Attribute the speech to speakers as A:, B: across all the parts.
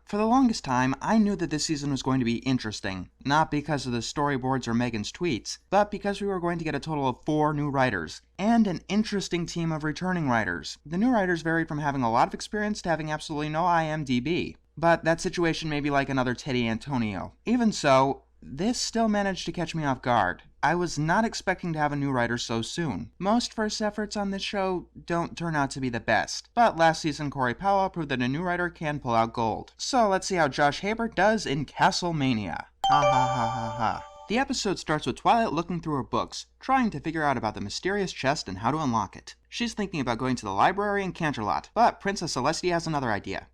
A: For the longest time, I knew that this season was going to be interesting. Not because of the storyboards or Megan's tweets, but because we were going to get a total of 4 new writers, and an interesting team of returning writers. The new writers varied from having a lot of experience to having absolutely no IMDb. But that situation may be like another Teddy Antonio. Even so, this still managed to catch me off guard. I was not expecting to have a new writer so soon. Most first efforts on this show don't turn out to be the best, but last season Corey Powell proved that a new writer can pull out gold. So let's see how Josh Haber does in Castlemania. Ha ha ha ha ha. The episode starts with Twilight looking through her books, trying to figure out about the mysterious chest and how to unlock it. She's thinking about going to the library in Canterlot, but Princess Celestia has another idea.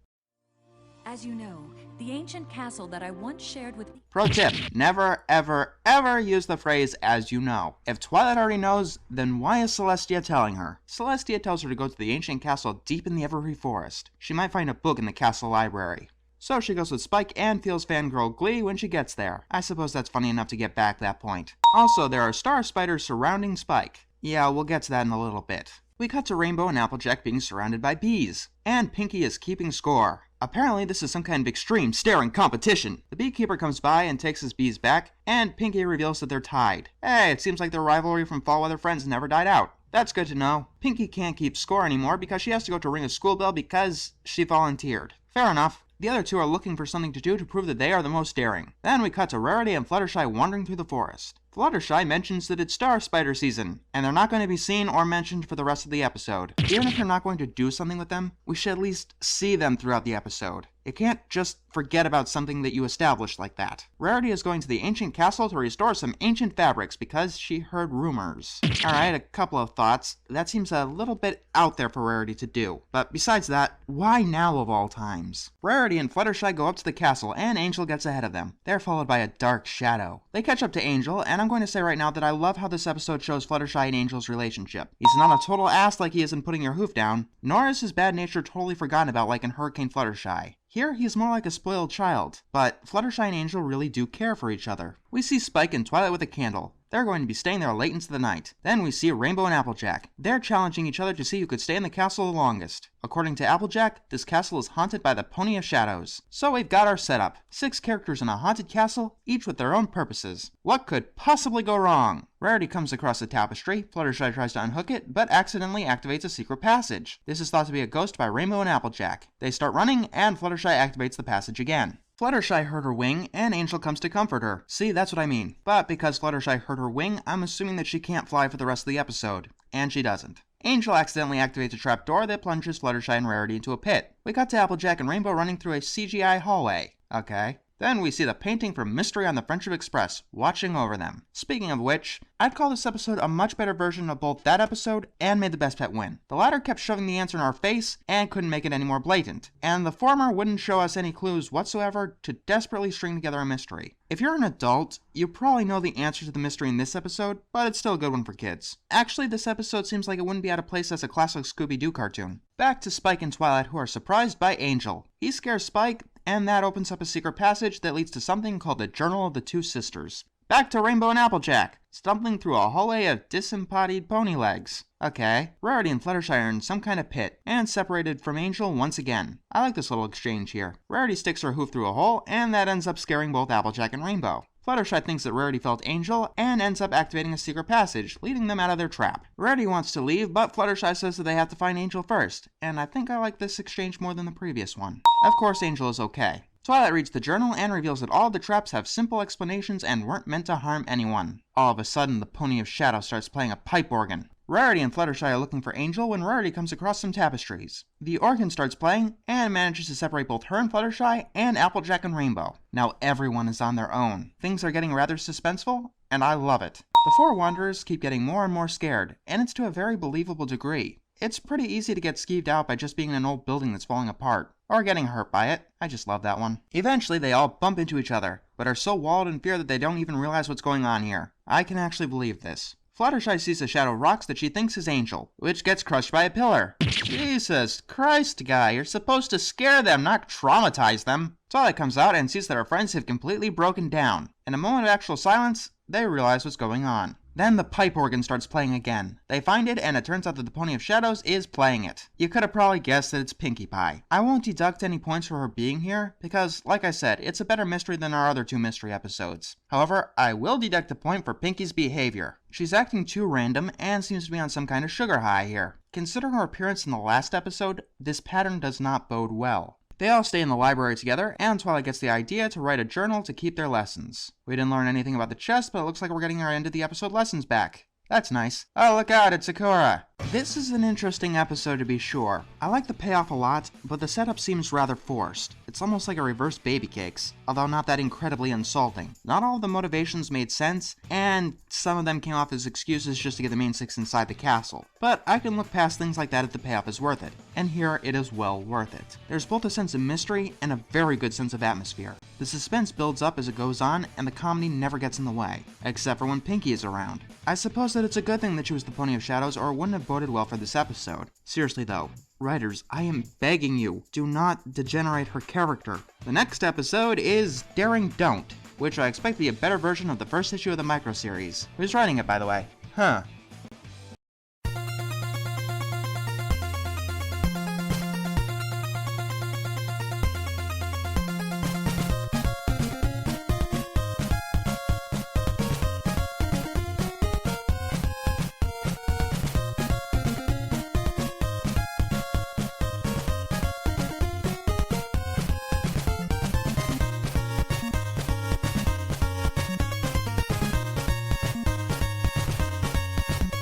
B: As you know, the ancient castle that I once shared with...
A: Pro tip, never, ever, ever use the phrase, as you know. If Twilight already knows, then why is Celestia telling her? Celestia tells her to go to the ancient castle deep in the Evergreen Forest. She might find a book in the castle library. So she goes with Spike and feels fangirl glee when she gets there. I suppose that's funny enough to get back that point. Also, there are star spiders surrounding Spike. Yeah, we'll get to that in a little bit. We cut to Rainbow and Applejack being surrounded by bees. And Pinkie is keeping score. Apparently this is some kind of extreme staring competition. The beekeeper comes by and takes his bees back, and Pinkie reveals that they're tied. Hey, it seems like their rivalry from Fall Weather Friends never died out. That's good to know. Pinkie can't keep score anymore because she has to go to ring a school bell because she volunteered. Fair enough. The other two are looking for something to do to prove that they are the most daring. Then we cut to Rarity and Fluttershy wandering through the forest. Fluttershy mentions that it's star spider season, and they're not going to be seen or mentioned for the rest of the episode. Even if you're not going to do something with them, we should at least see them throughout the episode. You can't just forget about something that you established like that. Rarity is going to the ancient castle to restore some ancient fabrics because she heard rumors. Alright, a couple of thoughts. That seems a little bit out there for Rarity to do. But besides that, why now of all times? Rarity and Fluttershy go up to the castle and Angel gets ahead of them. They're followed by a dark shadow. They catch up to Angel, and I'm going to say right now that I love how this episode shows Fluttershy and Angel's relationship. He's not a total ass like he is in Putting Your Hoof Down, nor is his bad nature totally forgotten about like in Hurricane Fluttershy. Here, he's more like a spoiled child, but Fluttershy and Angel really do care for each other. We see Spike and Twilight with a candle. They're going to be staying there late into the night. Then we see Rainbow and Applejack. They're challenging each other to see who could stay in the castle the longest. According to Applejack, this castle is haunted by the Pony of Shadows. So we've got our setup. 6 characters in a haunted castle, each with their own purposes. What could possibly go wrong? Rarity comes across a tapestry. Fluttershy tries to unhook it, but accidentally activates a secret passage. This is thought to be a ghost by Rainbow and Applejack. They start running, and Fluttershy activates the passage again. Fluttershy hurt her wing, and Angel comes to comfort her. See, that's what I mean. But because Fluttershy hurt her wing, I'm assuming that she can't fly for the rest of the episode. And she doesn't. Angel accidentally activates a trapdoor that plunges Fluttershy and Rarity into a pit. We cut to Applejack and Rainbow running through a CGI hallway. Okay. Then we see the painting from Mystery on the Friendship Express, watching over them. Speaking of which, I'd call this episode a much better version of both that episode and May the Best Pet Win. The latter kept shoving the answer in our face and couldn't make it any more blatant, and the former wouldn't show us any clues whatsoever to desperately string together a mystery. If you're an adult, you probably know the answer to the mystery in this episode, but it's still a good one for kids. Actually, this episode seems like it wouldn't be out of place as a classic Scooby-Doo cartoon. Back to Spike and Twilight, who are surprised by Angel. He scares Spike, and that opens up a secret passage that leads to something called the Journal of the Two Sisters. Back to Rainbow and Applejack, stumbling through a hallway of disembodied pony legs. Okay, Rarity and Fluttershy are in some kind of pit, and separated from Angel once again. I like this little exchange here. Rarity sticks her hoof through a hole, and that ends up scaring both Applejack and Rainbow. Fluttershy thinks that Rarity felt Angel, and ends up activating a secret passage, leading them out of their trap. Rarity wants to leave, but Fluttershy says that they have to find Angel first, and I think I like this exchange more than the previous one. Of course, Angel is okay. Twilight reads the journal and reveals that all the traps have simple explanations and weren't meant to harm anyone. All of a sudden, the Pony of Shadow starts playing a pipe organ. Rarity and Fluttershy are looking for Angel when Rarity comes across some tapestries. The organ starts playing and manages to separate both her and Fluttershy and Applejack and Rainbow. Now everyone is on their own. Things are getting rather suspenseful, and I love it. The 4 wanderers keep getting more and more scared, and it's to a very believable degree. It's pretty easy to get skeeved out by just being in an old building that's falling apart, or getting hurt by it. I just love that one. Eventually, they all bump into each other, but are so walled in fear that they don't even realize what's going on here. I can actually believe this. Fluttershy sees a shadow of rocks that she thinks is Angel, which gets crushed by a pillar. Jesus Christ, guy, you're supposed to scare them, not traumatize them. Twilight comes out and sees that her friends have completely broken down. In a moment of actual silence, they realize what's going on. Then the pipe organ starts playing again. They find it, and it turns out that the Pony of Shadows is playing it. You could have probably guessed that it's Pinkie Pie. I won't deduct any points for her being here, because, like I said, it's a better mystery than our other 2 mystery episodes. However, I will deduct a point for Pinkie's behavior. She's acting too random, and seems to be on some kind of sugar high here. Considering her appearance in the last episode, this pattern does not bode well. They all stay in the library together, and Twilight gets the idea to write a journal to keep their lessons. We didn't learn anything about the chest, but it looks like we're getting our end of the episode lessons back. That's nice. Oh, look out, it's Sakura! This is an interesting episode to be sure. I like the payoff a lot, but the setup seems rather forced. It's almost like a reverse Baby Cakes, although not that incredibly insulting. Not all of the motivations made sense, and some of them came off as excuses just to get the main 6 inside the castle. But I can look past things like that if the payoff is worth it, and here it is well worth it. There's both a sense of mystery and a very good sense of atmosphere. The suspense builds up as it goes on, and the comedy never gets in the way, except for when Pinkie is around. I suppose that it's a good thing that she was the Pony of Shadows, or it wouldn't have boded well for this episode. Seriously though, writers, I am begging you, do not degenerate her character. The next episode is Daring Don't, which I expect to be a better version of the first issue of the micro-series. Who's writing it, by the way? Huh.